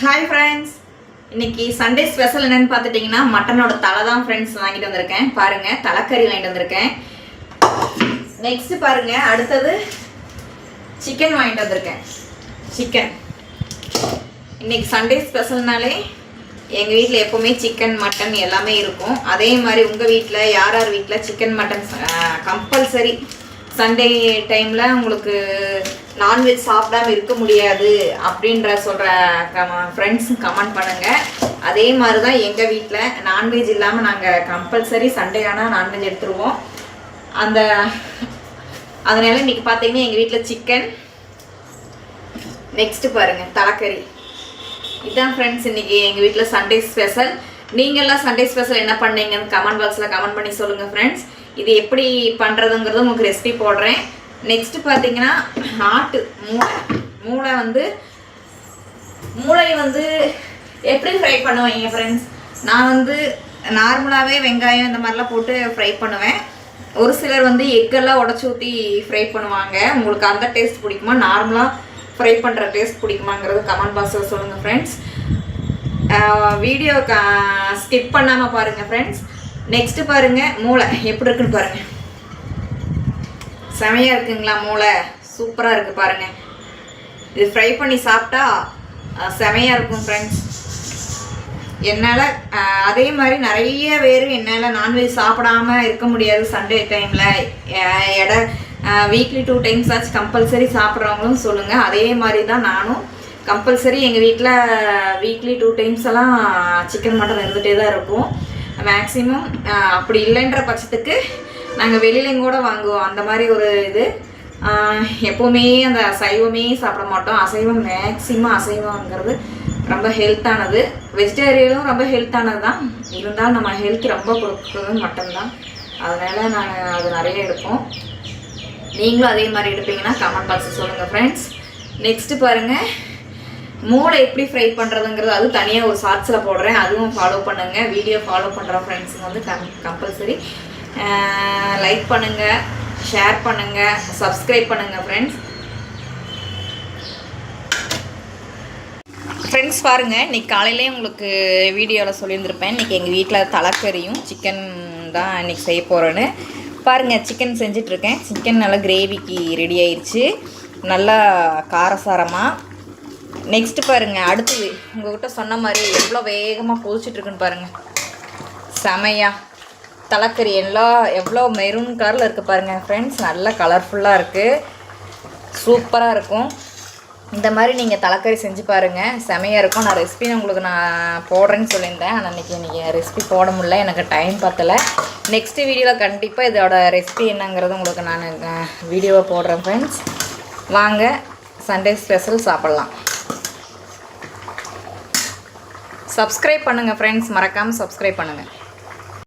Hi friends, இன்னைக்கு Sunday special என்னன்னு பார்த்துட்டிங்கன்னா மட்டனோட தலை தான் ஃப்ரெண்ட்ஸ் வாங்கிட்டு வந்திருக்கேன். பாருங்கள், தலைக்கறி வாங்கிட்டு வந்திருக்கேன். நெக்ஸ்ட் பாருங்கள், அடுத்தது சிக்கன் வாங்கிட்டு வந்திருக்கேன். சிக்கன் இன்னைக்கு சண்டே ஸ்பெஷல்னாலே எங்கள் வீட்டில் எப்போவுமே சிக்கன் மட்டன் எல்லாமே இருக்கும். அதே மாதிரி உங்கள் வீட்டில் யார் யார் வீட்டில் சிக்கன் மட்டன் கம்பல்சரி சண்டே டைமில் உங்களுக்கு நான்வெஜ் சாப்பிடாம இருக்க முடியாது அப்படின்ற சொல்கிற ஃப்ரெண்ட்ஸ் கமெண்ட் பண்ணுங்கள். அதே மாதிரி தான் எங்கள் வீட்டில் நான்வெஜ் இல்லாமல் நாங்கள் கம்பல்சரி சண்டே ஆனால் நான்வெஜ் எடுத்துருவோம். அதனால் இன்றைக்கி பார்த்தீங்கன்னா எங்கள் வீட்டில் சிக்கன். நெக்ஸ்ட்டு பாருங்கள், தலைக்கறி. இதுதான் ஃப்ரெண்ட்ஸ் இன்றைக்கி எங்கள் வீட்டில் சண்டே ஸ்பெஷல். நீங்கள்லாம் சண்டே ஸ்பெஷல் என்ன பண்ணீங்கன்னு கமெண்ட் பாக்ஸில் கமெண்ட் பண்ணி சொல்லுங்கள் ஃப்ரெண்ட்ஸ். இது எப்படி பண்ணுறதுங்கிறது உங்களுக்கு ரெசிபி போடுறேன். நெக்ஸ்ட்டு பார்த்தீங்கன்னா ஆட்டு மூளை வந்து எப்படி ஃப்ரை பண்ணுவீங்க ஃப்ரெண்ட்ஸ்? நான் நார்மலாகவே வெங்காயம் இந்த மாதிரிலாம் போட்டு ஃப்ரை பண்ணுவேன். ஒரு சிலர் எக்கெல்லாம் உடச்சி ஊற்றி ஃப்ரை பண்ணுவாங்க. உங்களுக்கு அந்த டேஸ்ட் பிடிக்குமா, நார்மலாக ஃப்ரை பண்ணுற டேஸ்ட் பிடிக்குமாங்கிறது கமெண்ட் பாக்ஸில் சொல்லுங்கள் ஃப்ரெண்ட்ஸ். வீடியோ ஸ்கிப் பண்ணாமல் பாருங்கள் ஃப்ரெண்ட்ஸ். நெக்ஸ்ட்டு பாருங்கள், மூளை எப்படி இருக்குன்னு பாருங்கள். செமையாக இருக்குங்களா? மூளை சூப்பராக இருக்குது பாருங்கள். இது ஃப்ரை பண்ணி சாப்பிட்டா செமையாக இருக்கும் ஃப்ரெண்ட்ஸ். என்னால் அதே மாதிரி நிறைய பேர் என்னால் நான்வெஜ் சாப்பிடாம இருக்க முடியாது சண்டே டைமில். வீக்லி 2 டைம்ஸ் ஆச்சு கம்பல்சரி சாப்பிட்றவங்களும் சொல்லுங்கள். அதே மாதிரி தான் நானும் கம்பல்சரி எங்கள் வீட்டில் வீக்லி 2 டைம்ஸ் எல்லாம் சிக்கன் மட்டன் இருந்துகிட்டே தான் இருக்கும். மேக்ஸிமம் அப்படி இல்லைன்ற பட்சத்துக்கு நாங்கள் வெளியிலையும் கூட வாங்குவோம். அந்த மாதிரி ஒரு இது. எப்போவுமே அந்த அசைவமே சாப்பிட மாட்டோம். அசைவம் மேக்ஸிமம் அசைவங்கிறது ரொம்ப ஹெல்த்தானது. வெஜிடேரியனும் ரொம்ப ஹெல்த்தானது தான். இருந்தாலும் நம்ம ஹெல்த் ரொம்ப கொடுக்குறது மட்டன் தான். அதனால் நாங்கள் அது நிறைய எடுப்போம். நீங்களும் அதே மாதிரி எடுப்பீங்கன்னா கமெண்ட் பாக்ஸில் சொல்லுங்கள் ஃப்ரெண்ட்ஸ். நெக்ஸ்ட்டு பாருங்கள், மூளை எப்படி ஃப்ரை பண்ணுறதுங்கிறது அது தனியாக ஒரு ஷார்ட்ஸில் போடுறேன். அதுவும் ஃபாலோ பண்ணுங்கள். வீடியோ ஃபாலோ பண்ணுற ஃப்ரெண்ட்ஸுங்க கம்பல்சரி லைக் பண்ணுங்கள், ஷேர் பண்ணுங்கள், சப்ஸ்கிரைப் பண்ணுங்கள் ஃப்ரெண்ட்ஸ். ஃப்ரெண்ட்ஸ் பாருங்கள், இன்றைக்கி காலையிலே உங்களுக்கு வீடியோவில் சொல்லியிருந்திருப்பேன். இன்றைக்கி எங்கள் வீட்டில் தலைக்கறியும் சிக்கன் தான் இன்றைக்கி செய்ய போகிறேன்னு. பாருங்கள், சிக்கன் செஞ்சிட்ருக்கேன். சிக்கன் நல்லா கிரேவிக்கு ரெடி ஆயிடுச்சு, நல்லா காரசாரமாக. நெக்ஸ்ட்டு பாருங்கள், அடுத்தது உங்கள்கிட்ட சொன்ன மாதிரி எவ்வளோ வேகமாக கொதிச்சிட்ருக்குன்னு பாருங்கள். செமையாக தலைக்கறி எவ்வளோ மெரூன் கலரில் இருக்குது பாருங்கள் ஃப்ரெண்ட்ஸ். நல்லா கலர்ஃபுல்லாக இருக்குது, சூப்பராக இருக்கும். இந்த மாதிரி நீங்கள் தலைக்கறி செஞ்சு பாருங்கள், செமையாக இருக்கும். நான் ரெசிபி உங்களுக்கு நான் போடுறேன்னு சொல்லியிருந்தேன். ஆனால் இன்றைக்கி ரெசிபி போட முடியல, எனக்கு டைம் பத்தலை. நெக்ஸ்ட்டு வீடியோவில் கண்டிப்பாக இதோட ரெசிபி என்னங்கிறது உங்களுக்கு நான் வீடியோவை போடுறேன் ஃப்ரெண்ட்ஸ். வாங்க சண்டே ஸ்பெஷல் சாப்பிட்லாம். சப்ஸ்கிரைப் பண்ணுங்கள் ஃப்ரெண்ட்ஸ், மறக்காமல் சப்ஸ்கிரைப் பண்ணுங்கள்.